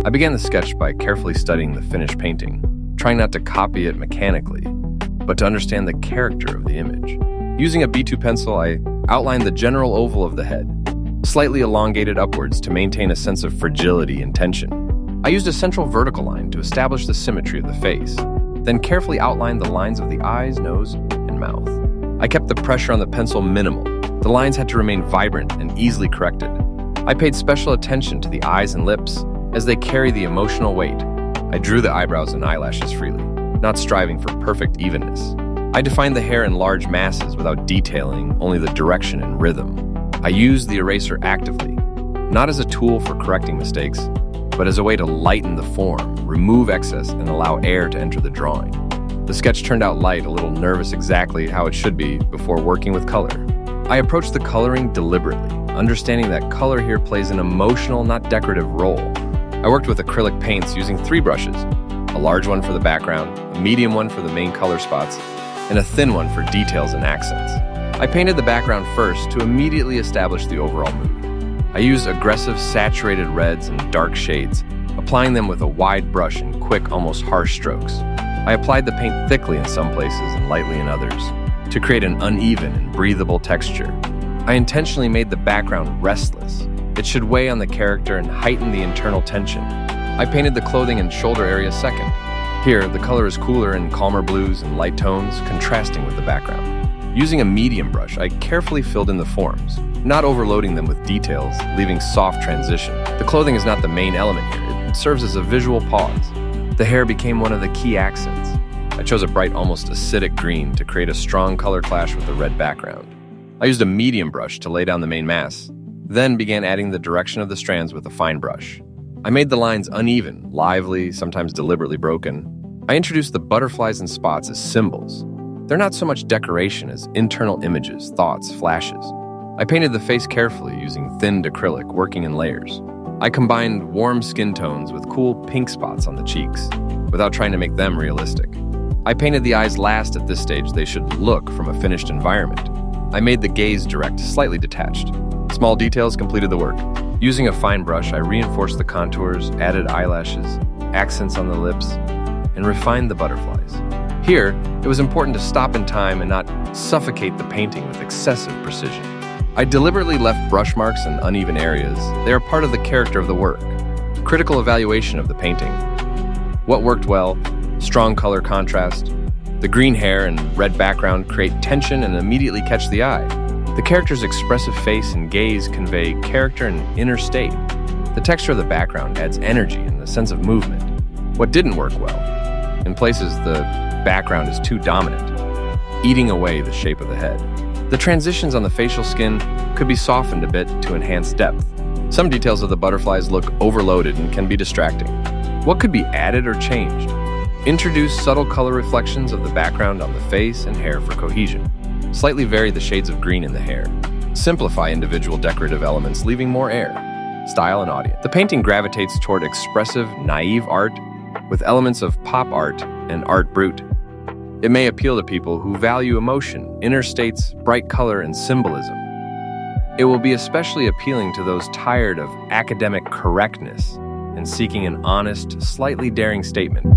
I began the sketch by carefully studying the finished painting, trying not to copy it mechanically, but to understand the character of the image. Using a B2 pencil, I outlined the general oval of the head, slightly elongated upwards to maintain a sense of fragility and tension. I used a central vertical line to establish the symmetry of the face, then carefully outlined the lines of the eyes, nose, and mouth. I kept the pressure on the pencil minimal. The lines had to remain vibrant and easily corrected. I paid special attention to the eyes and lips as they carry the emotional weight. I drew the eyebrows and eyelashes freely, not striving for perfect evenness. I defined the hair in large masses without detailing only the direction and rhythm. I used the eraser actively, not as a tool for correcting mistakes, but as a way to lighten the form, remove excess, and allow air to enter the drawing. The sketch turned out light, a little nervous, exactly how it should be before working with color. I approached the coloring deliberately, understanding that color here plays an emotional, not decorative role. I worked with acrylic paints using 3 brushes, a large one for the background, a medium one for the main color spots, and a thin one for details and accents. I painted the background first to immediately establish the overall mood. I used aggressive, saturated reds and dark shades, applying them with a wide brush in quick, almost harsh strokes. I applied the paint thickly in some places and lightly in others, to create an uneven and breathable texture. I intentionally made the background restless. It should weigh on the character and heighten the internal tension. I painted the clothing and shoulder area second. Here, the color is cooler in calmer blues and light tones, contrasting with the background. Using a medium brush, I carefully filled in the forms, not overloading them with details, leaving soft transition. The clothing is not the main element here. It serves as a visual pause. The hair became one of the key accents. I chose a bright, almost acidic green to create a strong color clash with the red background. I used a medium brush to lay down the main mass, then began adding the direction of the strands with a fine brush. I made the lines uneven, lively, sometimes deliberately broken. I introduced the butterflies and spots as symbols. They're not so much decoration as internal images, thoughts, flashes. I painted the face carefully using thinned acrylic, working in layers. I combined warm skin tones with cool pink spots on the cheeks, without trying to make them realistic. I painted the eyes last at this stage. They should look from a finished environment. I made the gaze direct, slightly detached. Small details completed the work. Using a fine brush, I reinforced the contours, added eyelashes, accents on the lips, and refined the butterflies. Here, it was important to stop in time and not suffocate the painting with excessive precision. I deliberately left brush marks in uneven areas. They are part of the character of the work. Critical evaluation of the painting. What worked well? Strong color contrast. The green hair and red background create tension and immediately catch the eye. The character's expressive face and gaze convey character and inner state. The texture of the background adds energy and a sense of movement. What didn't work well? In places, the background is too dominant, eating away the shape of the head. The transitions on the facial skin could be softened a bit to enhance depth. Some details of the butterflies look overloaded and can be distracting. What could be added or changed? Introduce subtle color reflections of the background on the face and hair for cohesion. Slightly vary the shades of green in the hair. Simplify individual decorative elements, leaving more air. Style and audience. The painting gravitates toward expressive, naive art with elements of pop art and art brut. It may appeal to people who value emotion, inner states, bright color, and symbolism. It will be especially appealing to those tired of academic correctness and seeking an honest, slightly daring statement.